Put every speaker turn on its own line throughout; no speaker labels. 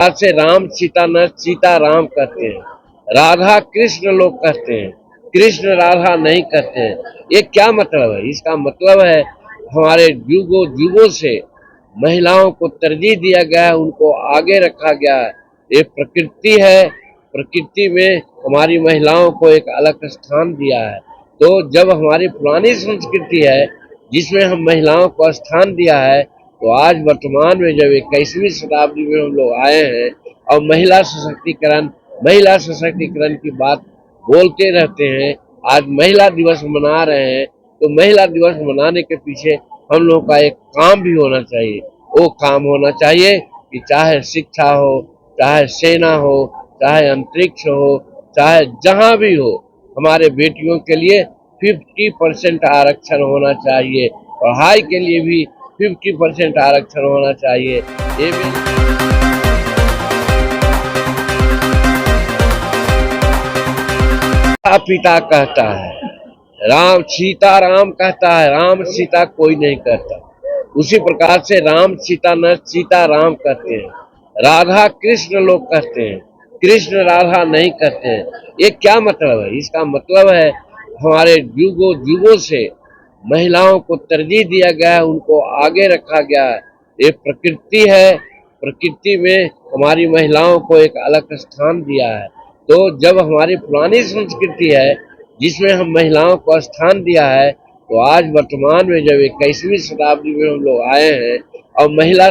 आज से राम सीता न सीता राम कहते हैं, राधा कृष्ण लोग कहते हैं, कृष्ण राधा नहीं कहते हैं। ये क्या मतलब है? इसका मतलब है हमारे युगों युगों से महिलाओं को तरजीह दिया गया है, उनको आगे रखा गया है। ये प्रकृति है, प्रकृति में हमारी महिलाओं को एक अलग स्थान दिया है। तो जब हमारी पुरानी संस्कृति है जिसमें हम महिलाओं को स्थान दिया है, तो आज वर्तमान में जब 21वीं शताब्दी में हम लोग आए हैं और महिला सशक्तिकरण की बात बोलते रहते हैं, आज महिला दिवस मना रहे हैं, तो महिला दिवस मनाने के पीछे हम लोग का एक काम भी होना चाहिए। वो काम होना चाहिए कि चाहे शिक्षा हो, चाहे सेना हो, चाहे अंतरिक्ष हो, चाहे जहां भी हो, हमारे बेटियों के लिए 50% आरक्षण होना चाहिए। पढ़ाई के लिए भी 50% आरक्षण होना चाहिए। ये भी पिता कहता है, राम सीता राम कहता है, राम सीता कोई नहीं कहता। उसी प्रकार से राम सीता न सीता राम कहते हैं, राधा कृष्ण लोग कहते हैं, कृष्ण राधा नहीं कहते हैं। ये क्या मतलब है? इसका मतलब है हमारे युगों युगों से महिलाओं को तरजीह दिया गया है, उनको आगे रखा गया है। ये प्रकृति है, प्रकृति में हमारी महिलाओं को एक अलग स्थान दिया है। तो जब हमारी पुरानी संस्कृति है जिसमें हम महिलाओं को स्थान दिया है, तो आज वर्तमान में जब 21वीं शताब्दी में हम लोग आए हैं और महिला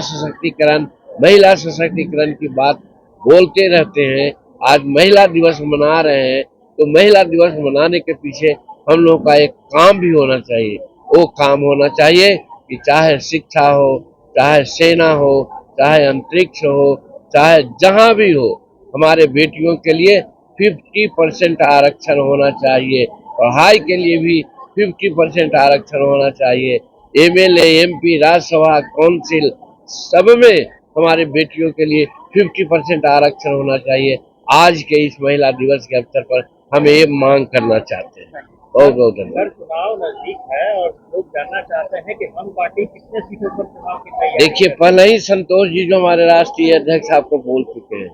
सशक्तिकरण की बात बोलते रहते हैं, आज महिला दिवस मना रहे हैं, तो महिला दिवस मनाने के पीछे हम लोग का एक काम भी होना चाहिए। वो काम होना चाहिए कि चाहे शिक्षा हो, चाहे सेना हो, चाहे अंतरिक्ष हो, चाहे जहां भी हो, हमारे बेटियों के लिए 50% आरक्षण होना चाहिए। पढ़ाई के लिए भी 50% आरक्षण होना चाहिए। एमएलए, एमपी, राज्यसभा, काउंसिल सब में हमारे बेटियों के लिए 50% आरक्षण होना चाहिए। आज के इस महिला दिवस के अवसर पर हम ये मांग करना चाहते हैं। बहुत बहुत धन्यवाद।
चुनाव नजदीक है और लोग जानना चाहते हैं कि हम पार्टी कितने सीटों पर चुनाव की तैयारी।
देखिए, पहले ही संतोष जी जो हमारे राष्ट्रीय अध्यक्ष आपको बोल चुके हैं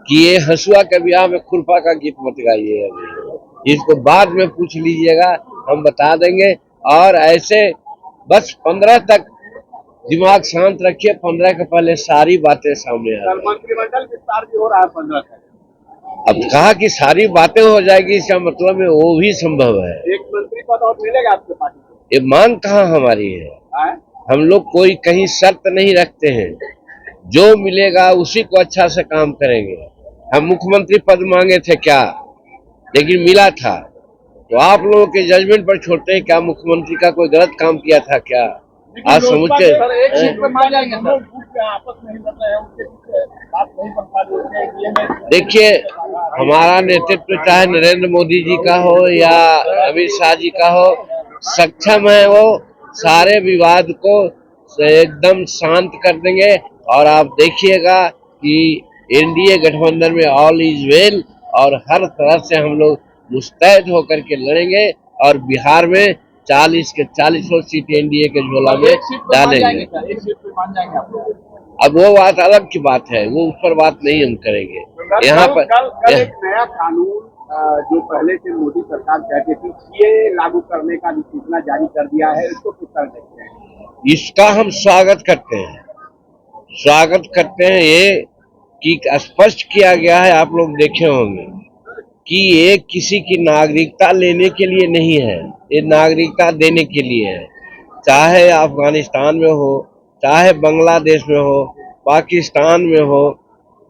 कि ये हसुआ के ब्याह में खुरपा का गीत मत गाइए, अभी इसको बाद में पूछ लीजिएगा, हम बता देंगे। और ऐसे बस 15 तक दिमाग शांत रखिए, 15 के पहले सारी बातें सामने आ जाएंगी।
मंत्रिमंडल विस्तार भी हो रहा है 15 तक।
अब कहा कि सारी बातें हो जाएगी, इसका मतलब है वो भी संभव है।
एक मंत्री पद और मिलेगा आपके पार्टी को?
ये मांग कहाँ हमारी है? हम लोग कोई कहीं शर्त नहीं रखते हैं, जो मिलेगा उसी को अच्छा से काम करेंगे। हम मुख्यमंत्री पद मांगे थे क्या, लेकिन मिला था, तो आप लोगों के जजमेंट पर छोड़ते हैं। क्या मुख्यमंत्री का कोई गलत काम किया था क्या? आज समुचे देखिए, हमारा नेतृत्व चाहे नरेंद्र मोदी जी का हो या अमित शाह जी का हो, सक्षम है वो सारे विवाद को एकदम शांत कर देंगे। और आप देखिएगा कि एनडीए गठबंधन में ऑल इज वेल और हर तरह से हम लोग मुस्तैद होकर के लड़ेंगे और बिहार में 40 के 40 सीट एनडीए के झोला में डालेंगे। अब वो बात अलग की बात है, वो उस पर बात नहीं हम करेंगे। यहाँ पर
कल एक नया कानून जो पहले से मोदी सरकार कहती थी ये लागू करने का अधिसूचना जारी कर दिया है, इसको किस तरह देखते हैं?
इसका हम स्वागत करते हैं। ये कि स्पष्ट किया गया है, आप लोग देखे होंगे कि ये किसी की नागरिकता लेने के लिए नहीं है, ये नागरिकता देने के लिए है। चाहे अफगानिस्तान में हो, चाहे बांग्लादेश में हो, पाकिस्तान में हो,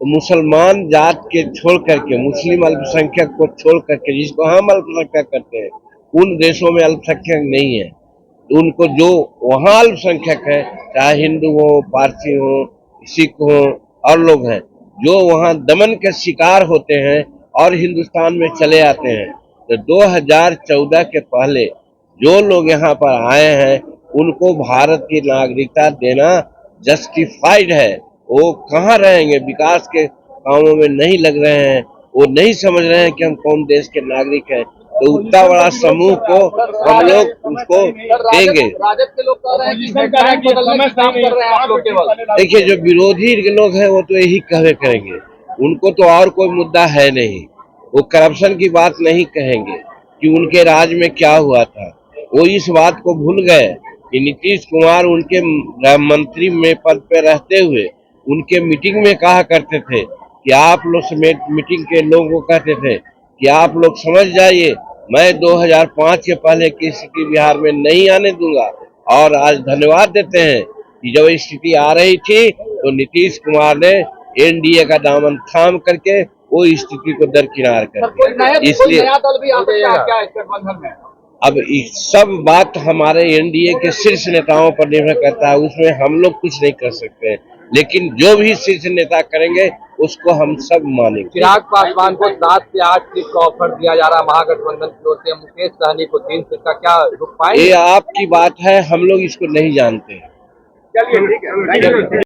तो मुसलमान जात के छोड़ करके, मुस्लिम अल्पसंख्यक को छोड़ करके, जिसको हम अल्पसंख्यक करते हैं, उन देशों में अल्पसंख्यक नहीं है। तो उनको जो वहाँ अल्पसंख्यक है, चाहे हिंदू हो, पारसी हो, सिख हो और लोग हैं, जो वहाँ दमन के शिकार होते हैं और हिंदुस्तान में चले आते हैं, तो 2014 के पहले जो लोग यहाँ पर आए हैं उनको भारत की नागरिकता देना जस्टिफाइड है। वो कहाँ रहेंगे? विकास के कामों में नहीं लग रहे हैं, वो नहीं समझ रहे हैं कि हम कौन देश के नागरिक हैं, तो उतना बड़ा समूह को हम लोग उसको देंगे।
राजद के लोग कह रहे हैं कि हेडलाइन बदलने का काम कर रहे हैं आप लोग केवल।
देखिए, जो विरोधी के लोग हैं वो तो यही कहवे करेंगे, उनको तो और कोई मुद्दा है नहीं, वो करप्शन की बात नहीं कहेंगे कि उनके राज में क्या हुआ था। वो इस बात को भूल गए कि नीतीश कुमार उनके मंत्री में पद पे रहते हुए उनके मीटिंग में कहा करते थे कि आप लोग समेत मीटिंग के लोगों को कहते थे कि आप लोग समझ जाइए, मैं 2005 के पहले की स्थिति बिहार में नहीं आने दूंगा। और आज धन्यवाद देते हैं कि जब स्थिति आ रही थी तो नीतीश कुमार ने एनडीए का दामन थाम करके वो स्थिति को दरकिनार कर दिया। इसलिए
नया दल भी आ सकता है क्या इस गठबंधन में?
अब सब बात हमारे एनडीए के शीर्ष नेताओं पर निर्भर करता है, उसमें हम लोग कुछ नहीं कर सकते, लेकिन जो भी शीर्ष नेता करेंगे उसको हम सब मानेंगे।
चिराग पासवान को 7 से 8 सीट का ऑफर दिया जा रहा है महागठबंधन की ओर से, मुकेश सहनी को 3 सीट का, क्या रुक पाएंगे?
ये आपकी बात है, हम लोग इसको नहीं जानते।
चलिए ठीक है।